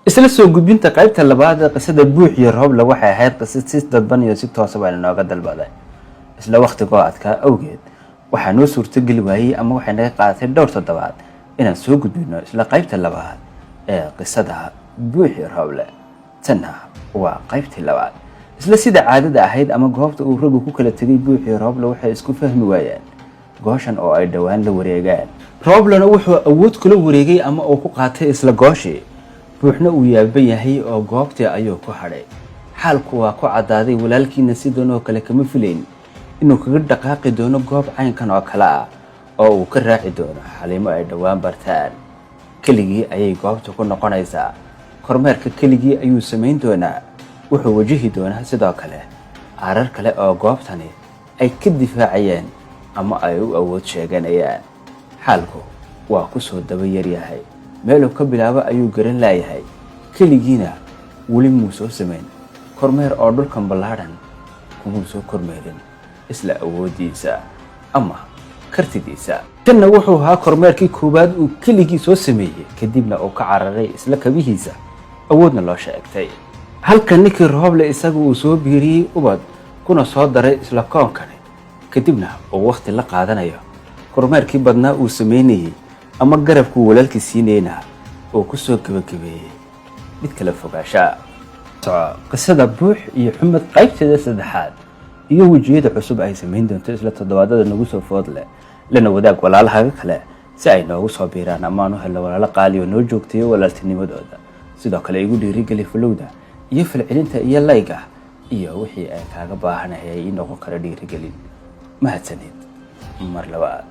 isla soo gudbinta qaybta labaad ee qisada buux iyo rooble waxay ahayd qisad si dadban iyo si toos ah inooga dalbaday isla waqtigoo adkaa awgeed waxaa noo suurtageli waayey ama waxay naga qaadatay dhowr toddobaad inaan soo gudbino isla qaybta labaad ee qisada buux iyo rooble. tanna waa qaybtii labaad. isla sida caadada ahayd ama goobta uu raggu ku kala tegay buux iyo rooble waxay isku fahmi waayeen gooshan oo ay dhawaan la wareegaan. rooblena wuxuu awood kula wareegay ama uu ku qaatay isla gooshii. buuxna uu yaaban yahay oo goobtii ayuu ku hadhay. xaalku waa ku cadaaday walaalkiina sidan oo kale kama filayn inuu kaga dhaqaaqi doono goob caynkan oo kale ah oo uu ka raaci doono xalimo ay dhawaan bartaan. keligii ayay goobta ku noqonaysaa. kormeerka keligii ayuu samayn doonaa. wuxuu wajihi doonaa sidoo kale aarar kale oo goobtani ay ka difaacayeen ama ay u awood sheeganayaan. xaalku waa ku soo daba yaryahay. meeluu ka bilaabo ayuu garan laayahay. keligiina weli muu soo samayn kormeer oo dhulkan ballaadhan kumuu soo kormeerin isla awooddiisa ama kartidiisa. tanna wuxuu ahaa kormeerkii koowaad uu keligii soo sameeyey kadibna uu ka cararay isla kabihiisa awoodna loo sheegtay. halka ninkii rooble isaga uu soo biiriyey ubad kuna soo daray isla koonkani kadibna uu waqti la qaadanayo kormeerkii badnaa uu samaynayey ama garabkuu walaalkii siinayna oo ku soo gabagabeeyey mid kala fogaashaa. qisada buux iyo xumed qaybteeda saddexaad iyo wejiyada cusub ay samayn doonto isla toddobaadada nagu soo food leh. lana wadaag walaalahaga kale si ay noogu soo biiraan amaanu helno walaalo qaali oo noo joogtayo walaaltinimadooda. sidoo kale igu dhiirigeli falowda iyo falcelinta iyo layga iyo wixii ay kaaga baahanayay in noqon kara dhiirigelin. mahadsanid mar labaad.